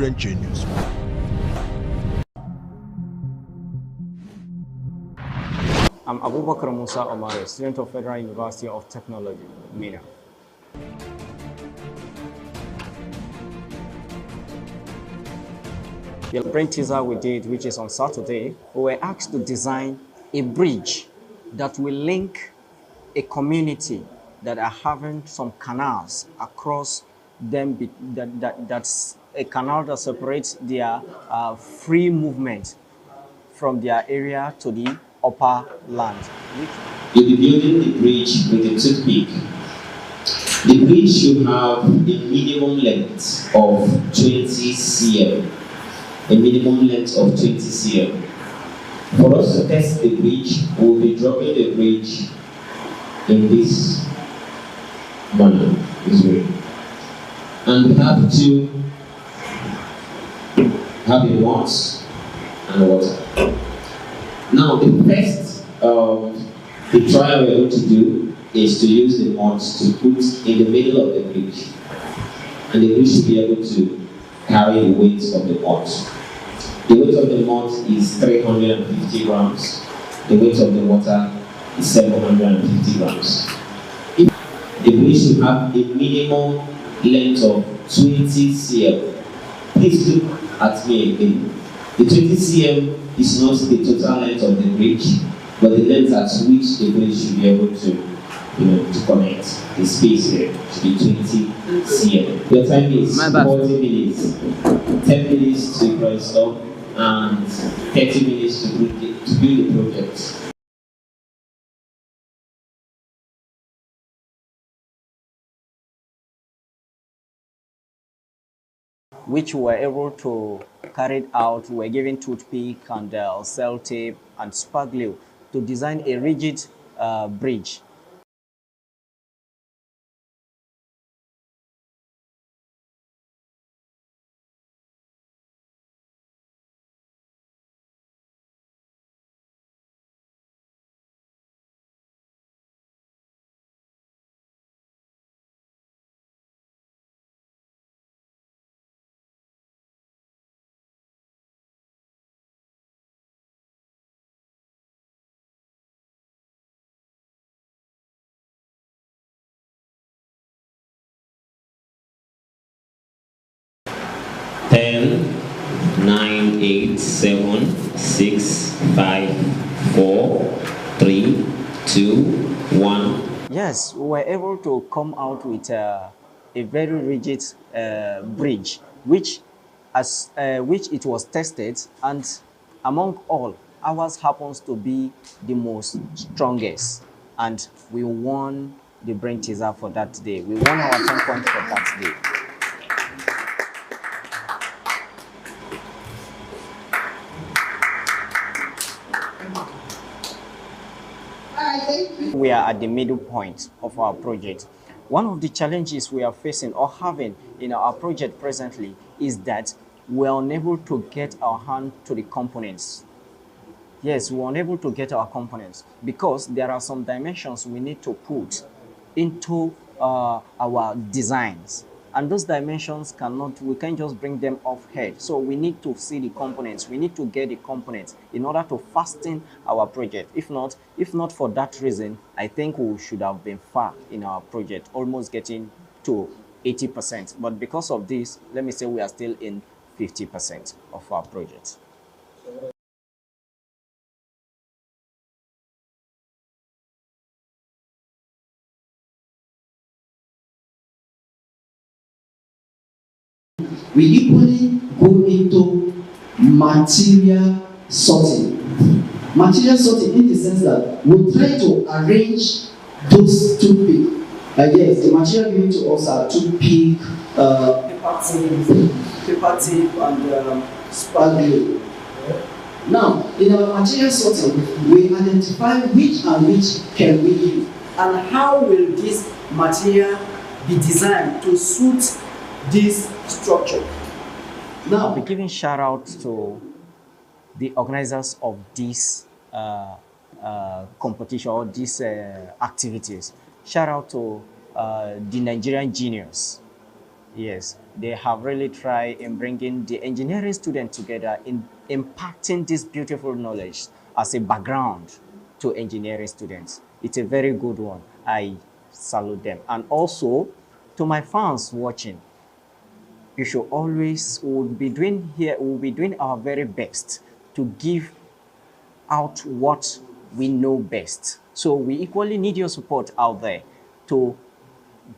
Nigerian Genius. I'm Abubakar Musa Omar, student of Federal University of Technology, FUTMINNA. The brain teaser we did, which is on Saturday, we were asked to design a bridge that will link a community that are having some canals across them. That's a canal that separates their free movement from their area to the upper land. You'll be building the bridge with a toothpick. The bridge should have a minimum length of 20 cm. A minimum length of 20 cm. For us to test the bridge, we'll be dropping the bridge in this manner, this way. And we have to have a mud and water. Now, the first the trial we're going to do is to use the mud to put in the middle of the bridge. And the bridge should be able to carry the weight of the mud. The weight of the mud is 350 grams. The weight of the water is 750 grams. The bridge should have a minimum length of 20 cm. Please look at me again. The 20 cm is not the total length of the bridge, but the length at which the bridge should be able to, to connect. The space here should be 20 cm. Your time is 40 minutes. 10 minutes to brainstorm and 30 minutes to build the project. Which we were able to carry out. We were given toothpick and cell tape and spark glue to design a rigid bridge. Ten, 9, 8, 7, 6, 5, 4, 3, 2, 1. Yes, we were able to come out with a very rigid bridge, which it was tested, and among all, ours happens to be the most strongest, and we won the brain teaser for that day. We won our 10 points for that day. We are at the middle point of our project. One of the challenges we are facing or having in our project presently is that we are unable to get our hand to the components. Yes, we are unable to get our components because there are some dimensions we need to put into our designs. And those dimensions we can't just bring them off head. So we need to see the components. We need to get the components in order to fasten our project. If not for that reason, I think we should have been far in our project, almost getting to 80%. But because of this, let me say we are still in 50% of our project. We equally go into material sorting. Material sorting in the sense that we try to arrange those toothpick. Yes, the material given to us are toothpick, paper tape, and spark glue. Now, in our material sorting, we identify which and which can we use, and how will this material be designed to suit this structure. Now, I'll be giving shout out to the organizers of this competition or these activities. Shout out to the Nigerian Genius. Yes, they have really tried in bringing the engineering students together in impacting this beautiful knowledge as a background to engineering students. It's a very good one. I salute them. And also, to my fans watching, you should always, we'll be doing our very best to give out what we know best. So we equally need your support out there to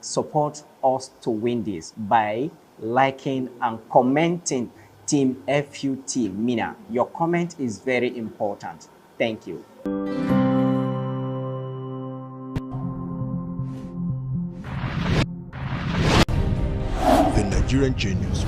support us to win this by liking and commenting Team FUTMINNA. Your comment is very important. Thank you. The Nigerian Genius.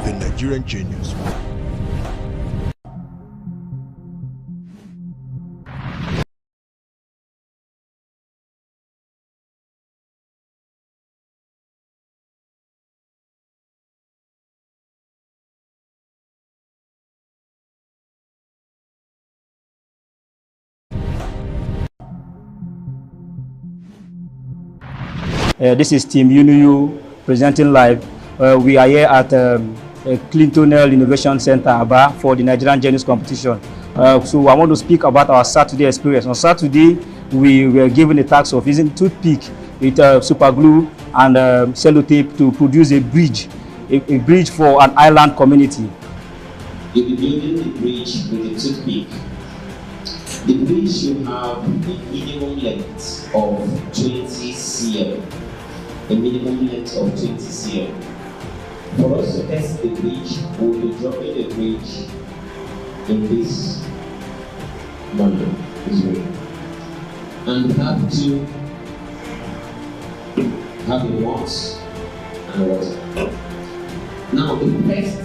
The Nigerian Genius. This is Team UNIUYO presenting live. We are here at Clintonel Innovation Center, Aba, for the Nigerian Genius competition. So I want to speak about our Saturday experience. On Saturday, we were given the task of using toothpick with super glue and sellotape to produce a bridge for an island community. You'll be building the bridge with a toothpick. The bridge should have a minimum length of 20 cm. A minimum length of 20 cm. For us to test the bridge, we'll be dropping the bridge in this manner, this way. And we have to have it once and water. Now, the first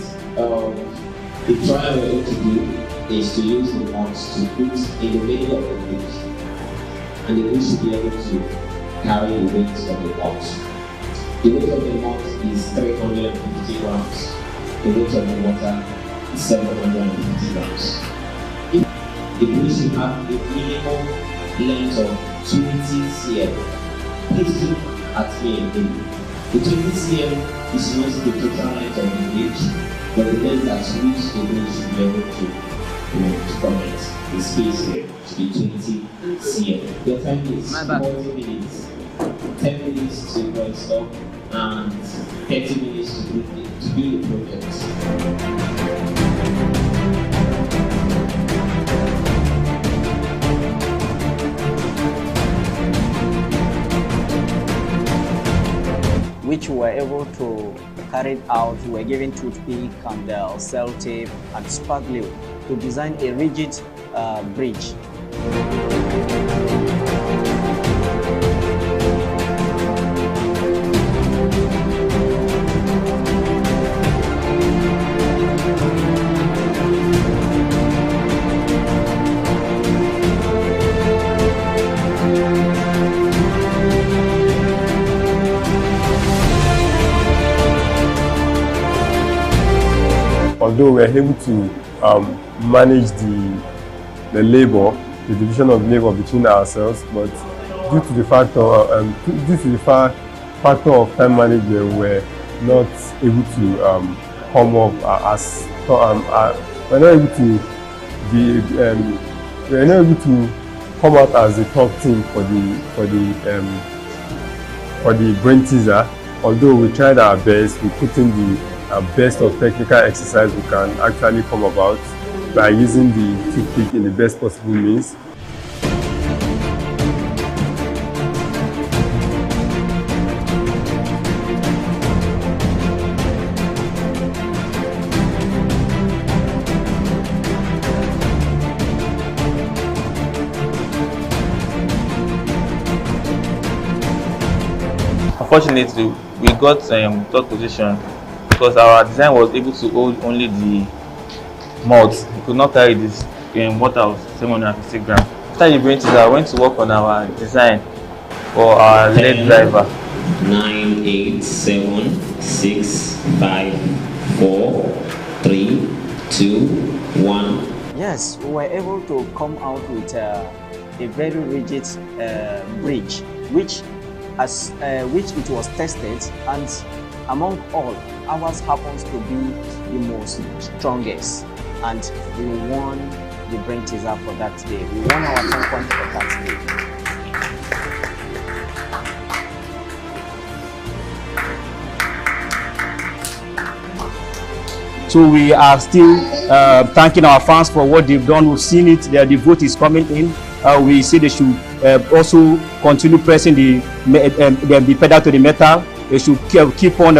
the trial we're going to do is to use the mods to put in the middle of the bridge. And the bridge should be able to carry the weight of the mods. The weight of the mods is 350 grams. The weight of the water is 750 grams. The bridge should have a minimum length of 20 cm. Please look at me again. The 20 cm is not the total length of the bridge, but the length at which the bridge should be able to connect. The space here should be 20 cm. Your time is 40 minutes. 10 minutes to brainstorm and 30 minutes to build the project. Which we were able to carry out. We were given toothpick and cell tape and super glue to design a rigid bridge. Although we are able to manage the labor, the division of labor between ourselves, but due to the factor of time management, we're not able to come up as we're not able to be we're not able to come out as the top team for the brain teaser. Although we tried our best, we put in the best of technical exercise we can actually come about by using the toothpick in the best possible means. Unfortunately, we got third position because our design was able to hold only the mods. We could not carry this water of 750 grams. After the brain teaser, I went to work on our design for our lead driver. 9, 8, 7, 6, 5, 4, 3, 2, 1. Yeah, yes, we were able to come out with a very rigid bridge, which it was tested, and among all, ours happens to be the most strongest, and we won the brain teaser for that day. We won our 10 points for that day. So we are still thanking our fans for what they've done. We've seen it. The vote is coming in. We see they should also continue pressing the pedal to the metal. They should keep on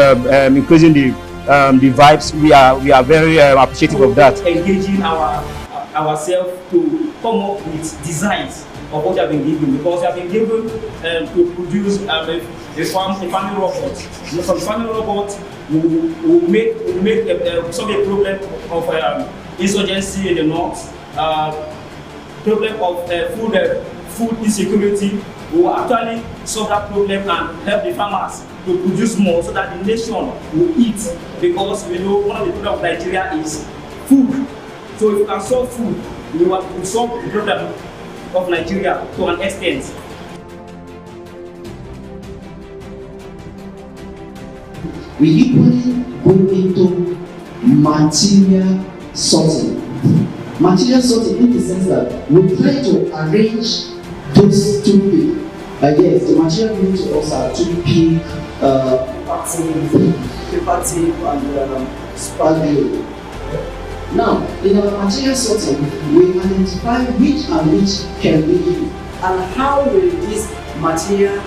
increasing the vibes. We are very appreciative of that. Engaging ourselves to come up with designs of what we have been given, because we have been given to produce a family robot. From family robot, we will solve a problem of insurgency in the north, problem of food insecurity. We will actually solve that problem and help the farmers to produce more so that the nation will eat, because we know one of the problems of Nigeria is food. So if we can solve food, we will solve the problem of Nigeria to an extent. We equally go into material sorting. Material sorting in the sense that we try to arrange those two things. Yes, the material given to us are toothpick, paper tape, and spaghetti. Now, in our material sorting, we identify which and which can we use, and how will this material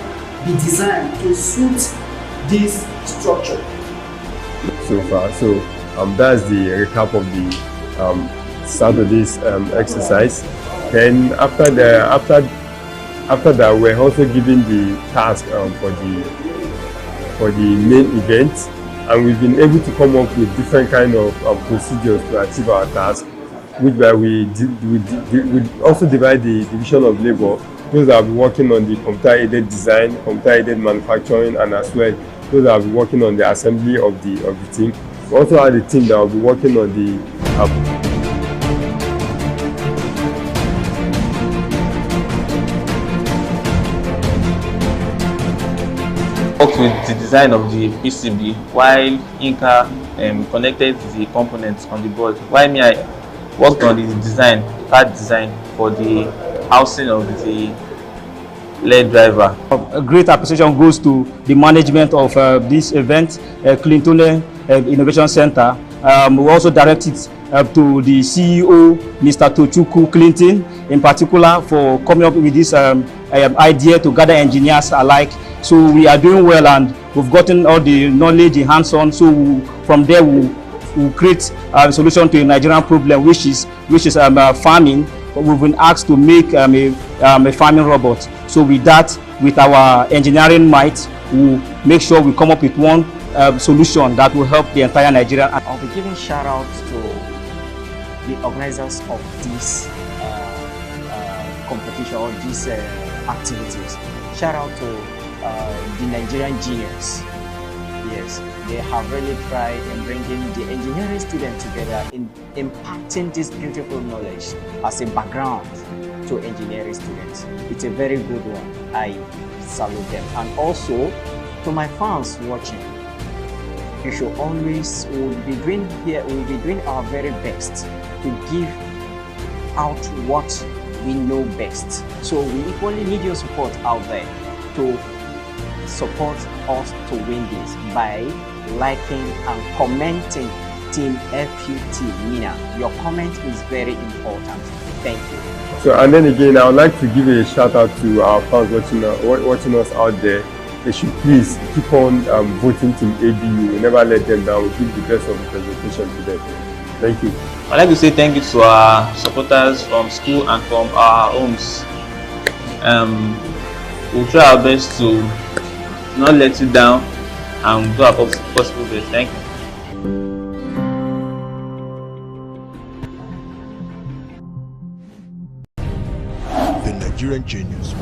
be designed to suit this structure. So far, that's the recap of the Saturday's exercise. Then after that, we're also given the task for the main event, and we've been able to come up with different kind of procedures to achieve our task, which we also divide the division of labor. Those that will be working on the computer-aided design, computer-aided manufacturing, and as well those that will be working on the assembly of the team. We also have the team that will be working on the worked with the design of the PCB while Inka connected the components on the board. While me, I worked on the design, part design for the housing of the LED driver. A great appreciation goes to the management of this event, Clinton Innovation Center. We also direct it to the CEO, Mr. Tochukwu Clinton, in particular, for coming up with this idea to gather engineers alike. So we are doing well, and we've gotten all the knowledge in hands-on. So from there, we'll create a solution to a Nigerian problem, which is farming. We've been asked to make a farming robot. So with that, with our engineering might, we'll make sure we come up with one solution that will help the entire Nigeria. I'll be giving shout out to the organizers of this competition or these activities. Shout out to the Nigerian Genius. Yes, they have really tried in bringing the engineering students together, in impacting this beautiful knowledge as a background to engineering students. It's a very good one. I salute them. And also to my fans watching, you should always, we'll be doing our very best to give out what we know best. So we equally need your support out there to support us to win this by liking and commenting Team FUTMINNA. Your comment is very important. Thank you. So, and then again, I would like to give a shout out to our fans watching us out there. They should please keep on voting Team ABU. Never let them down. We'll give the best of the presentation to them. Thank you. I'd like to say thank you to our supporters from school and from our homes. We'll try our best to not let you down and do our possible best. Thank you. The Nigerian Genius.